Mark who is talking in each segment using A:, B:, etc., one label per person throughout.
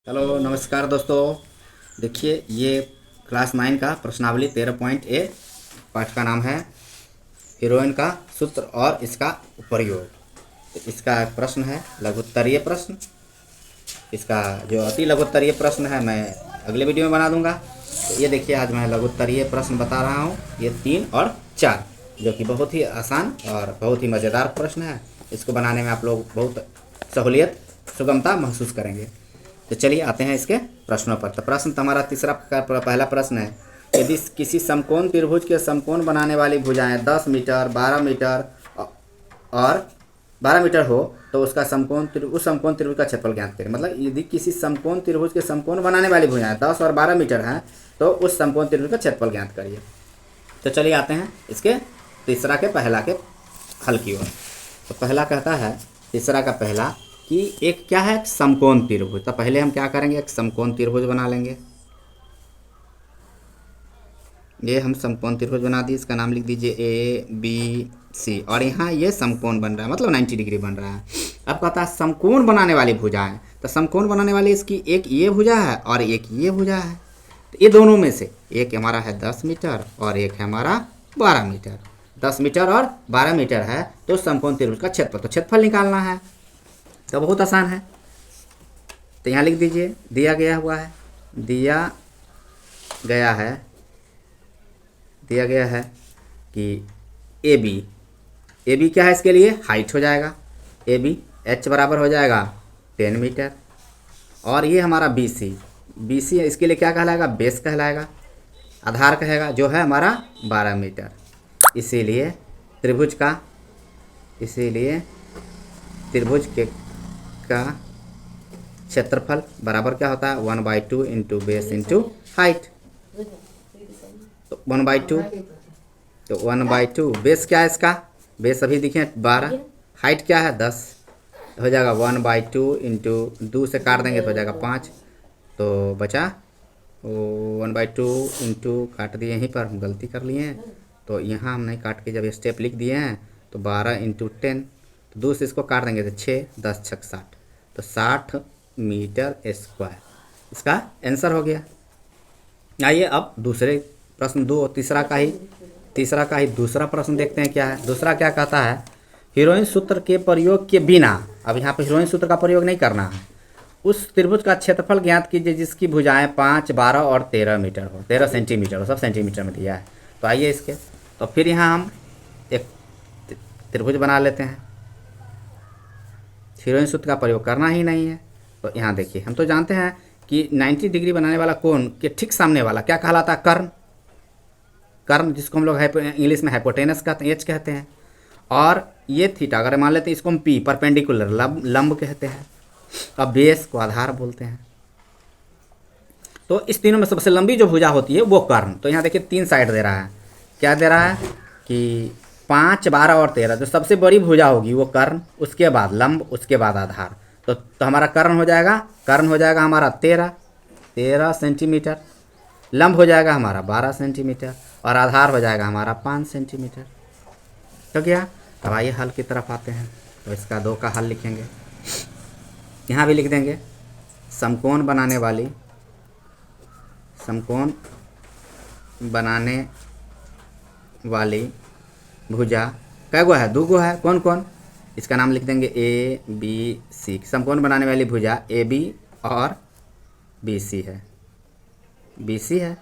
A: Hello नमस्कार दोस्तों। देखिए ये क्लास 9 का प्रश्नावली 13.A पाठ का नाम है हीरोइन का सूत्र और इसका प्रयोग। तो इसका एक प्रश्न है लघुत्तरीय प्रश्न। इसका जो अति लघुत्तरीय प्रश्न है मैं अगले वीडियो में बना दूंगा। तो ये देखिए आज मैं लघुत्तरीय प्रश्न बता रहा हूँ, ये 3 और 4 जो कि बहुत ही आसान और बहुत ही मज़ेदार प्रश्न है। इसको बनाने में आप लोग बहुत सहूलियत सुगमता महसूस करेंगे। तो चलिए आते हैं इसके प्रश्नों पर। तो प्रश्न हमारा तीसरा पहला प्रश्न है, यदि किसी समकोण त्रिभुज के समकोण बनाने वाली भुजाएं 10 मीटर 12 मीटर और 12 मीटर हो तो उसका उस समकोण त्रिभुज का क्षेत्रफल ज्ञात करें। मतलब यदि किसी समकोण त्रिभुज के समकोण बनाने वाली भुजाएं 10 और 12 मीटर हैं तो उस समकोण त्रिभुज का क्षेत्रफल ज्ञात करिए। तो चलिए आते हैं इसके तीसरा के पहला के हल की ओर। तो पहला कहता है तीसरा का पहला कि एक क्या है समकोण त्रिभुज। तो पहले हम क्या करेंगे, एक समकोण त्रिभुज बना लेंगे। ये हम समकोण त्रिभुज बना दिए, इसका नाम लिख दीजिए ABC और यहाँ ये समकोण बन रहा है, मतलब 90 डिग्री बन रहा है। अब कहता है समकोण बनाने वाली भुजाएं। तो समकोण बनाने वाली इसकी एक ये भुजा है और एक ये भुजा है। तो ये दोनों में से एक हमारा है 10 मीटर और एक है हमारा 12 मीटर। 10 मीटर और 12 मीटर है तो समकोण त्रिभुज का क्षेत्रफल, तो क्षेत्रफल निकालना है। तो बहुत आसान है। तो यहाँ लिख दीजिए दिया गया है कि AB क्या है, इसके लिए हाइट हो जाएगा। AB H बराबर हो जाएगा 10 मीटर और ये हमारा BC इसके लिए क्या कहलाएगा, बेस कहलाएगा, आधार कहेगा, जो है हमारा 12 मीटर। इसीलिए त्रिभुज का क्षेत्रफल बराबर क्या होता है 1/2 इंटू बेस इंटू हाइट। तो 1/2 तो 1/2 बेस क्या है इसका, बेस अभी दिखे 12, हाइट क्या है 10, हो जाएगा 1/2 इंटू 2 से काट देंगे तो हो जाएगा 5। तो बचा 1/2 इंटू काट दिए, यहीं पर हम गलती कर लिए हैं तो यहाँ हम नहीं काट के जब स्टेप लिख दिए हैं तो 12 इंटू 10, तो 2 से इसको काट देंगे तो 6 10 6 60, तो 60 मीटर स्क्वायर इसका आंसर हो गया। आइए अब दूसरे प्रश्न तीसरा का ही दूसरा प्रश्न देखते हैं क्या है। दूसरा क्या कहता है, हीरोइन सूत्र के प्रयोग के बिना, अब यहाँ पे हीरोइन सूत्र का प्रयोग नहीं करना है, उस त्रिभुज का क्षेत्रफल ज्ञात कीजिए जिसकी भुजाएं 5 12 और 13 मीटर हो, 13 सेंटीमीटर हो, सब सेंटीमीटर में दिया है। तो आइए इसके, तो फिर यहाँ हम एक त्रिभुज बना लेते हैं। हीरोइन सूत्र का प्रयोग करना ही नहीं है। तो यहाँ देखिए हम तो जानते हैं कि 90 डिग्री बनाने वाला कोण के ठीक सामने वाला क्या कहलाता है, कर्ण, जिसको हम लोग इंग्लिश में हाइपोटेनस कहते हैं, एच कहते हैं। और ये थीटा अगर मान लेते हैं इसको हम पी परपेंडिकुलर लंब कहते हैं। अब बेस को आधार बोलते हैं। तो इस तीनों में सबसे लंबी जो भुजा होती है वो कर्ण। तो यहाँ देखिए 3 साइड दे रहा है, क्या दे रहा है कि 5 12 और 13, जो सबसे बड़ी भुजा होगी वो कर्ण, उसके बाद लंब, उसके बाद आधार। तो हमारा कर्ण हो जाएगा हमारा 13 सेंटीमीटर, लंब हो जाएगा हमारा 12 सेंटीमीटर और आधार हो जाएगा हमारा 5 सेंटीमीटर। तो क्या, अब आइए हल की तरफ आते हैं। तो इसका 2 का हल लिखेंगे, यहाँ भी लिख देंगे समकोण बनाने वाली भुजा कै गो है, 2 गो है। कौन कौन, इसका नाम लिख देंगे ABC। समकोण बनाने वाली भुजा AB और BC है।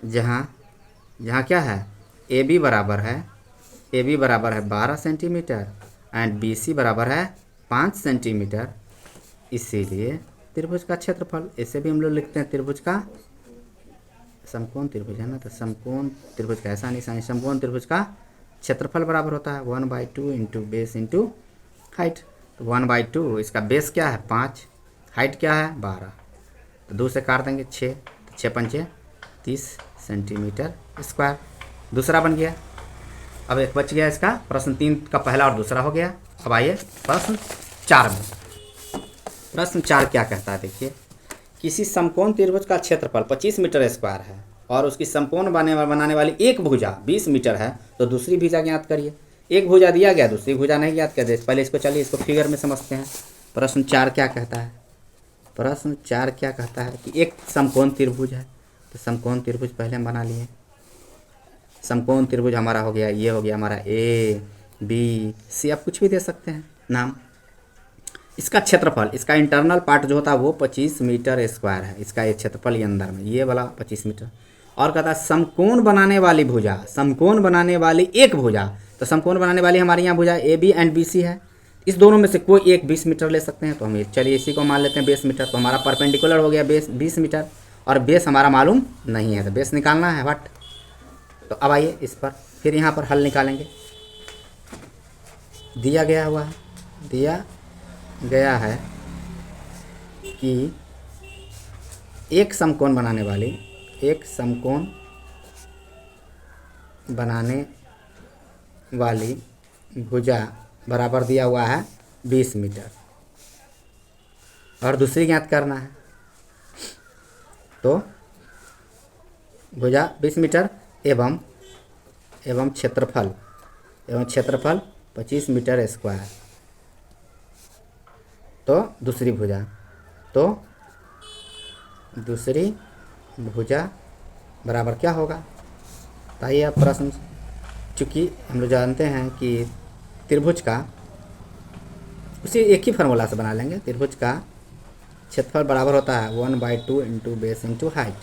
A: जहाँ क्या है, AB बराबर है 12 सेंटीमीटर एंड BC बराबर है 5 सेंटीमीटर। इसीलिए त्रिभुज का क्षेत्रफल, इसे भी हम लोग लिखते हैं त्रिभुज का, समकोण त्रिभुज है ना, तो समकोण त्रिभुज का ऐसा निशानी, समकोण त्रिभुज का क्षेत्रफल बराबर होता है 1/2 इंटू बेस इंटू हाइट। तो 1/2 इसका बेस क्या है 5, हाइट क्या है 12, तो 2 से काट देंगे 6, तो 6 पंचे 30 सेंटीमीटर स्क्वायर। दूसरा बन गया। अब एक बच गया इसका, प्रश्न 3 का पहला और दूसरा हो गया। अब आइए प्रश्न 4 में। प्रश्न 4 क्या कहता है, देखिए किसी समकोण त्रिभुज का क्षेत्रफल 25 मीटर स्क्वायर है और उसकी समकोण बनाने वाली एक भुजा 20 मीटर है, तो दूसरी भुजा ज्ञात करिए। एक भुजा दिया गया, दूसरी भुजा नहीं ज्ञात कर दे। पहले इसको चलिए इसको फिगर में समझते हैं। प्रश्न 4 क्या कहता है, प्रश्न 4 क्या कहता है कि एक समकोण त्रिभुज है। तो समकोण त्रिभुज पहले हम बना लिए। समकोण त्रिभुज हमारा हो गया, ये हो गया हमारा ए बी सी, आप कुछ भी दे सकते हैं नाम। इसका क्षेत्रफल, इसका इंटरनल पार्ट जो होता है वो 25 मीटर स्क्वायर है। इसका ये क्षेत्रफल ये अंदर में ये वाला 25 मीटर। और कहता है समकोण बनाने वाली भुजा, समकोण बनाने वाली एक भुजा। तो समकोण बनाने वाली हमारे यहाँ भुजा A B and B C है। इस दोनों में से कोई एक 20 मीटर ले सकते हैं। तो हम चलिए इसी को मान लेते हैं 20 मीटर। तो हमारा परपेंडिकुलर हो गया बेस 20 मीटर, और बेस हमारा मालूम नहीं है, तो बेस निकालना है व्हाट। तो अब आइए इस पर फिर यहाँ पर हल निकालेंगे। दिया गया हुआ है, दिया गया है कि एक समकोण बनाने वाली, एक समकोण बनाने वाली भुजा बराबर दिया हुआ है 20 मीटर, और दूसरी ज्ञात करना है। तो भुजा 20 मीटर एवं क्षेत्रफल 25 मीटर स्क्वायर। तो दूसरी भुजा, तो दूसरी भुजा बराबर क्या होगा। तो आइए अब प्रश्न, चूँकि हम लोग जानते हैं कि त्रिभुज का उसी एक ही फार्मूला से बना लेंगे। त्रिभुज का क्षेत्रफल बराबर होता है 1/2 इंटू बेस इंटू हाइट।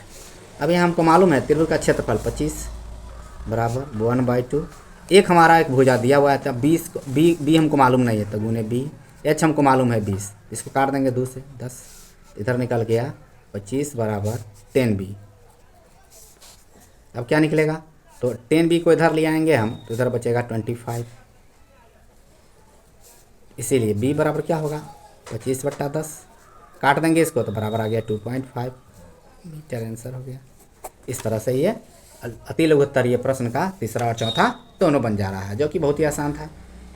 A: अभी हमको मालूम है त्रिभुज का क्षेत्रफल 25 बराबर 1/2। एक हमारा एक भुजा दिया हुआ है, तो 20 बी हमको मालूम नहीं है, तो गुने बी। एच हमको मालूम है 20, इसको काट देंगे 2 से 10, इधर निकल गया 25 बराबर 10b। अब क्या निकलेगा, तो 10b को इधर ले आएंगे हम, तो इधर बचेगा 25। इसीलिए b बराबर क्या होगा 25/10, काट देंगे इसको तो बराबर आ गया 2.5 मीटर। आंसर हो गया। इस तरह से ये अति लघुत्तरीय प्रश्न का तीसरा और चौथा दोनों बन जा रहा है, जो कि बहुत ही आसान था।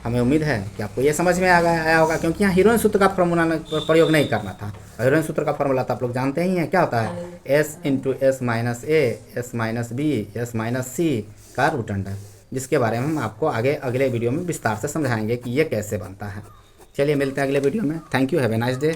A: हमें उम्मीद है कि आपको ये समझ में आया होगा, क्योंकि यहाँ हीरोइन सूत्र का फॉर्मूला प्रयोग नहीं करना था। हीरोइन सूत्र का फॉर्मूला तो आप लोग जानते ही हैं, क्या होता है s into S minus A S minus B S minus C का रूट अंडर, जिसके बारे में हम आपको आगे अगले वीडियो में विस्तार से समझाएंगे कि ये कैसे बनता है। चलिए मिलते हैं अगले वीडियो में। Thank you, have a nice day.